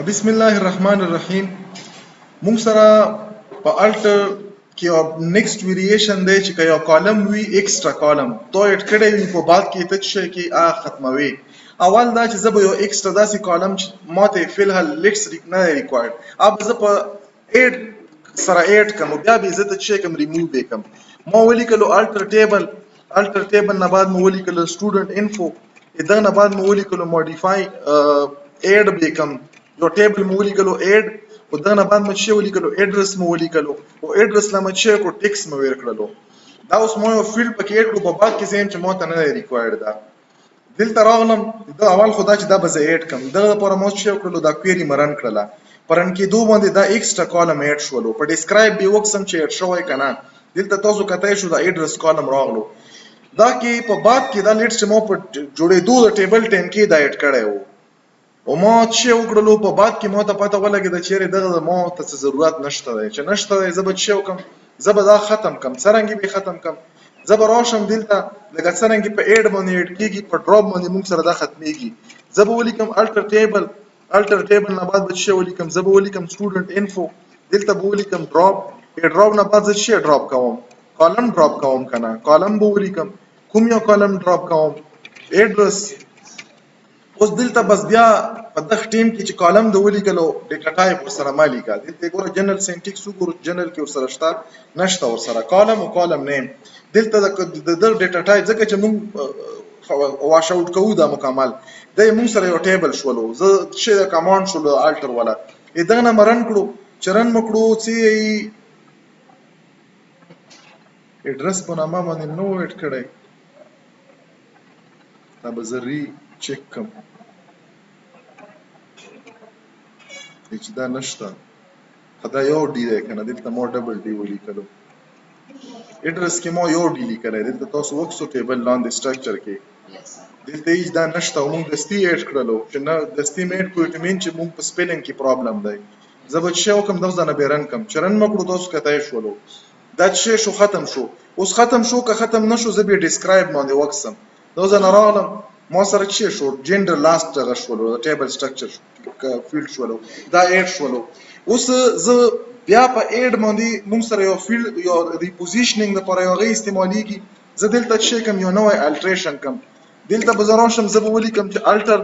بسم الله الرحمن الرحیم. موږ سره په الټر کې یو نیکسټ ویریشن دی چې یو کالم وي ایکسترا کالم تو اډ کړی وي په بعد کې ته شي کې ختموي. اول دا چې زه به یو ایکسترا داسې کالم چې ماته فی الحال لیټس نه ریکوایرډ اب زه په اډ سره اډ کوم بیا به زه ته شي کوم ریموو وکم. ما ولیکلو الټر ټیبل نه بعد مو ولیکلو سټوډنټ انفو دا نه بعد مو ولیکلو مودیفای اډ وکم یو ټیبل مو ولیکلو اډ او دا نه بعد مو چې ولیکلو ایډرس مو ولیکلو او ایډرس لا مو چې کو ټیکس مو ورکړلو. دا اوس مو یو فیلډ پکې اډ کو په بعد کې زم چې مو ته نه ریکوایرډ ده. دلته راغلم دا اول خدا چې دا به زه اډ کم دا لپاره مو چې وکړلو دا کویری مرن کړله پرن کې دوه باندې دا ایکسترا کالم اډ شولو په ډیسکرایب به وکسم چې اډ شوی کنه. دلته تاسو کتای شو دا ایډرس کالم راغلو دا کې په بعد کې دا لیټس چې مو په جوړېدو د ټیبل 10 کې دا اډ کړی وو او ما چې وکړلو په بعد کې مو ته پته ولګېده چې دغه مو ته ضرورت نشته دی چې نشته دی زه به چې وکم زه به دا ختم کم څرنګه به ختم کم زه به راشم دلته لکه څرنګه په اډ باندې اډ کېږي په ډراپ باندې موږ سره دا ختمېږي. زه به ولیکم الټر ټیبل نه بعد به چې ولیکم زه به ولیکم سټوډنټ انفو دلته به ولیکم ډراپ ډراپ نه بعد زه چې ډراپ کوم کالم ډراپ کوم کنه کالم به ولیکم کوم یو کالم ډراپ کوم ایډرس. اوس دلته بس بیا په دغه ټیم کې چې کالم د ولیکلو ډیټا ټایپ ورسره مالی کا دلته ګوره جنرال سینټیکس وګورو جنرال کې ورسره شته نشته ورسره کالم او کالم نیم دلته د ډیټا ټایپ ځکه چې موږ واش اوټ کوو دا مکمل د موږ سره یو ټیبل شولو زه چې د کمانډ شولو الټر ولا اې دغه مرن کړو چرن مکړو چې ایډرس په نامه باندې نو اډ کړی دا به زری چک کم چې دا نشته دا یو ډی دی کنه دلته مو ډبل ډی ولیکلو ایډرس کې مو یو ډی لیکلی دلته تاسو وکسو ټیبل لاندې سټرکچر کې دلته هیڅ دا نشته او موږ دستي اډ کړلو چې نه دستي میډ کوی ټو مین چې موږ په سپیلینګ کې پرابلم دی. زه به چې وکم دغه نه بیرن کم چرن مکړو تاسو کتای شولو دا چې شو ختم شو اوس ختم شو که ختم نشو زه به ډیسکرایب باندې وکسم دغه نه راغلم ما سره چې شو جنډر لاست دغه شولو ټیبل سټرکچر فیلډ شولو دا اډ شولو. اوس زه بیا په اډ باندې موږ سره یو فیلډ یو ریپوزیشنینګ لپاره یو غي استعماليږي زه دلته چې کوم یو نوې الټریشن کم دلته به زه راشم زه به ولیکم چې الټر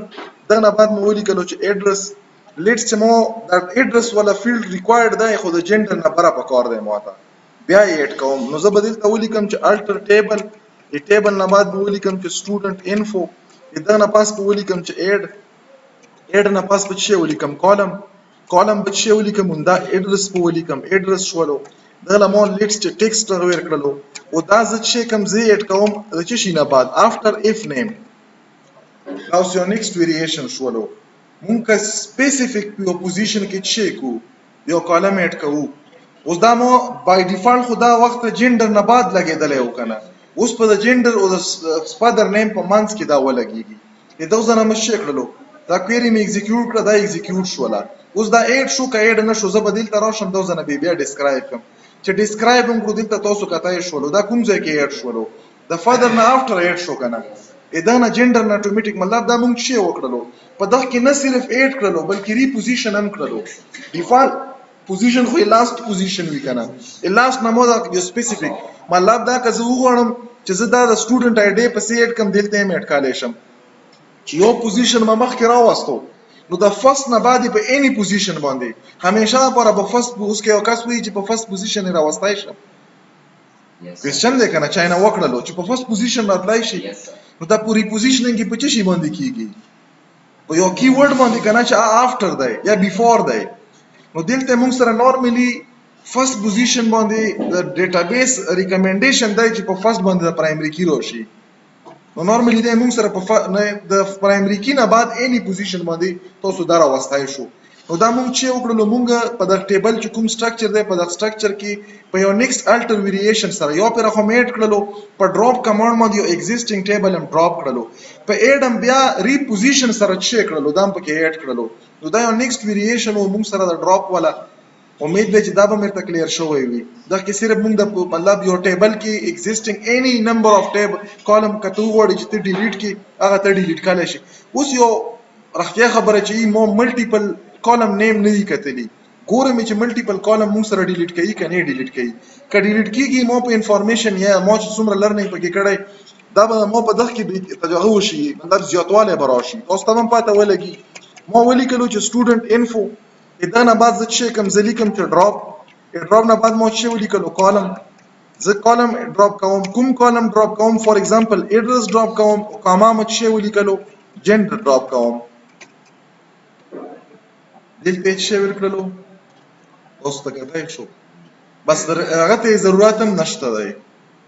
دغه بعد مو ولیکلو چې ایډرس لیټس چې مو دا ایډرس ولا فیلډ ریکوایرډ دی خو د جنډر نه بره پکار دی ماته بیا یې اډ کوم نو زه به دلته ولیکم چې الټر ټیبل نه بعد به ولیکم چې سټوډنټ انفو دا نه پاس په ولیکم چې اډ نه پاس په چې ولیکم کالم په چې ولیکم دا ایډرس په ولیکم ایډرس شولو دا مو لیټس چې ټیکسټ ور کړلو او دا ز چې کوم زی اډ کوم چې شي نه بعد افټر اف نیم اوس یو نیکسټ ویریشن شولو مونږ سپیسیفیک په پوزیشن کې چې کو یو کالم اډ کوو اوس دا مو بای ډیفالت خدا وخت جنډر نه بعد لګیدل یو کنه اوس په د جنډر او د فادر نیم په مانس کې دا ولګيږي دا ځنه مشه کړلو دا کویری می ایگزیکیوټ کړه دا ایگزیکیوټ شولا اوس دا اډ شو کا اډ نه شو زه بدل تر راشم دا ځنه بیا ډیسکرایب کوم چې ډیسکرایب هم کړو دلته تاسو کتای شولو دا کوم ځای کې اډ شولو د فادر نه افټر اډ شو کنه دا نه جنډر نه اتوماتیک مطلب دا مونږ شی وکړلو په دغه کې نه صرف اډ کړلو بلکې ری پوزیشن هم کړلو ډیفالت پوزیشن خو لاست پوزیشن وی کنه لاست نمو دا یو سپیسیفیک مطلب دا که زه وغواړم چې زه دا د سټوډنټ آی ډی په سیټ کم دلته یې اډ کولای شم چې یو پوزیشن ما مخکې راوستو نو د فرست نه بعد په اني پوزیشن باندې همیشه لپاره په فرست اوس کې یو کس وی چې په فرست پوزیشن راوستای شم کوېسچن دی کنه چا نه وکړلو چې په فرست پوزیشن راتلای شي نو دا پوری پوزیشنینګ په څه شي باندې کیږي په یو کی ورډ باندې کنه چې افټر دی یا بیفور دی نو دلته موږ سره نورمالي فرست پوزیشن باندې د ډیټابیس ریکمنډیشن دی چې په فرست باندې د پرایمری کی راشي نو نورمالي دی موږ سره په د پرایمری کی نه بعد اني پوزیشن باندې تاسو دا راوستای شو نو دا موږ چې وکړلو موږ په د ټیبل چې کوم سټرکچر دی په د سټرکچر کې په یو نیکسټ الټر ویریشن سره یو پر فارمیټ کړلو په ډراپ کمانډ باندې یو ایگزیسټینګ ټیبل هم ډراپ کړلو په اډ هم بیا ری پوزیشن سره چې کړلو دا هم پکې اډ کړلو نو دا یو نیکسټ ویریشن او موږ سره د ډراپ والا امید دی چې دا به مرته کلیر شوی وي دا کې صرف موږ د مطلب یو ټیبل کې ایگزیسټینګ اني نمبر اف ټیبل کالم کته وړي چې ډیلیټ کی هغه ته ډیلیټ کړل شي اوس یو رښتیا خبره چې مو ملټیپل کالم نیم نه دی کتلی ګورم چې ملټیپل کالم موږ سره ډیلیټ کوي کنه ډیلیټ کوي که ډیلیټ کیږي مو په انفارمیشن یا مو چې څومره لرنینګ پکې کړی دا به مو په دغه کې تجاوز وشي مطلب زیاتوالی به راشي تاسو ته هم پته ولګي ما ولیکلو چې سټوډنټ انفو دا نه بعد زه چې کوم زه لیکم چې ډراپ نه بعد مو چې ولیکلو کالم زه کالم ډراپ کوم کوم کالم ډراپ کوم فار ایگزامپل ایډرس ډراپ کوم او کاما مو چې ولیکلو جنډر ډراپ کوم دلته چې ورکړلو اوس ته کتای شو بس هغه ته ضرورت هم نشته دی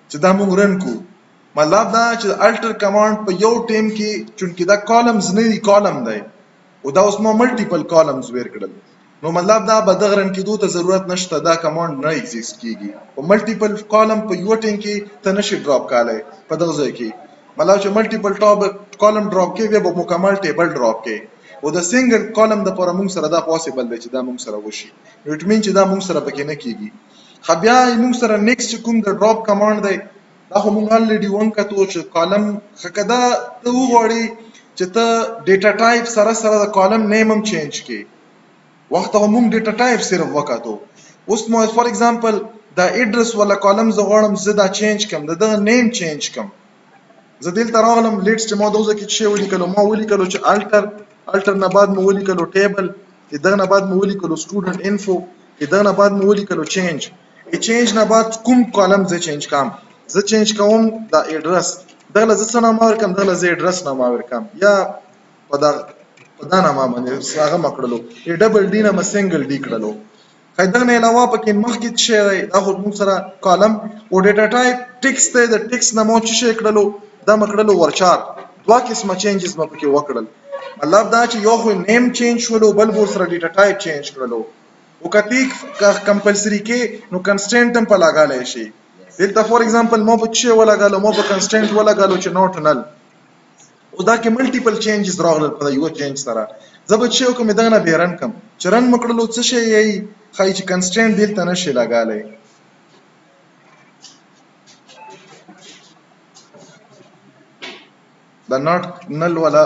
چې دا موږ رن کو مطلب دا چې الټر کمانډ په یو ټیم کې چونکې دا کالمز نه دی کالم دی او دا اوس مو ملټیپل کالمز ورکړل نو مطلب دا به دغه رن کېدو ته ضرورت نشته دا کمانډ نه ایگزیست کیږي او ملټیپل کالم په یو ټیم کې ته نشي ډراپ کولای په دغه ځای کې مطلب چې ملټیپل کالم ډراپ کې به مکمل ټیبل ډراپ کې او د سنگل کالم د پاره موږ سره دا پوسیبل دی چې دا موږ سره وشي نو اټ مین چې دا موږ سره پکې نه کیږي خو بیا موږ سره نیکسټ کوم د ډراپ کمانډ دی دا خو موږ الریډي وانکتو چې کالم خکدا ته وغواړي چې ته ډیټا ټایپ سره د کالم نیم هم چینج کړي وخت هم موږ ډیټا ټایپ صرف وکاتو اوس مو فار ایگزامپل دا ایډرس ولا کالم زه غواړم زه دا چینج کم دغه نیم چینج کم زه دلته راغلم لیټس چې ما دوزه کې شی ولیکلو ما ولیکلو چې الټر نه بعد مو ولیکلو ټیبل دغه نه بعد مو ولیکلو سټوډنټ انفو دغه نه بعد مو ولیکلو چینج نه بعد کوم کالم زه چینج کم زه چینج کوم دا ایډرس دغه زه څه نام ورکم دغه زه ایډرس نام ورکم یا په دا نام باندې هغه مکړلو 𝐾𝐚𝐿 نه سنگل ډی کړلو خدای نه علاوه پکې مخکې شی دی دا خو موږ سره کالم او ډیټا ټایپ ټیکس ته د ټیکس نه مو چې شی کړلو دا مکړلو ورچار دوا قسمه چینجز مو پکې وکړل مطلب دا چې یو خو نیم چینج شولو بل بور سره ډیټا ټایپ چینج کړلو او کتی کمپلسری کې نو کنسټنټ هم په لګالای شي دلته فور ایگزامپل مو په چې ولګالو مو په کنسټنټ ولګالو چې نوٹ نل او دا کې ملټیپل چینجز راغلل په یو چینج سره زه به چې کوم دغه نه بیرن کم چرن مکړلو څه شي یي خای چې کنسټنټ دلته نشي لګالای دا نوٹ نل ولا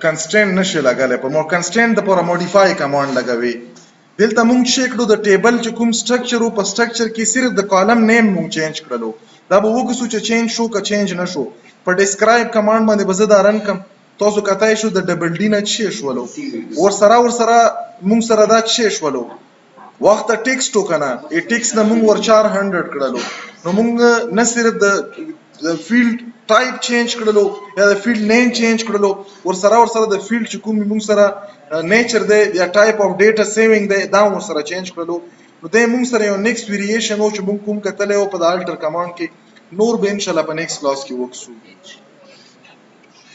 کنسټنټ نشي لګالای په مو کنسټنټ د پوره موډیفای کمانډ لګوي دلته مونږ چې کړو د ټیبل چې کوم سټرکچر او په سټرکچر کې صرف د کالم نیم مونږ چینج کړلو دا به وګورئ چې چینج شو که چینج نه شو په ډیسکرایب کمانډ باندې به زه دا رن کم تاسو کتای شو د ډبل ډی نه چې شولو ور سره مونږ سره دا چې شولو وخت ټیکسټ وکنه ای ټیکس نه مونږ ور 400 کړلو نو مونږ نه صرف د فیلډ ټایپ چینج کړلو یا د فیلډ نیم چینج کړلو ور سره د فیلډ چې کوم مونږ سره نیچر دی یا ټایپ اف ډیټا سیوینګ دی دا ور سره چینج کړلو نو د مونږ سره یو نیکسټ ویریشن او چې مونږ کوم کتلې او په الټر کمانډ کې نور به ان شاء الله په نیکسټ کلاس کې وکړو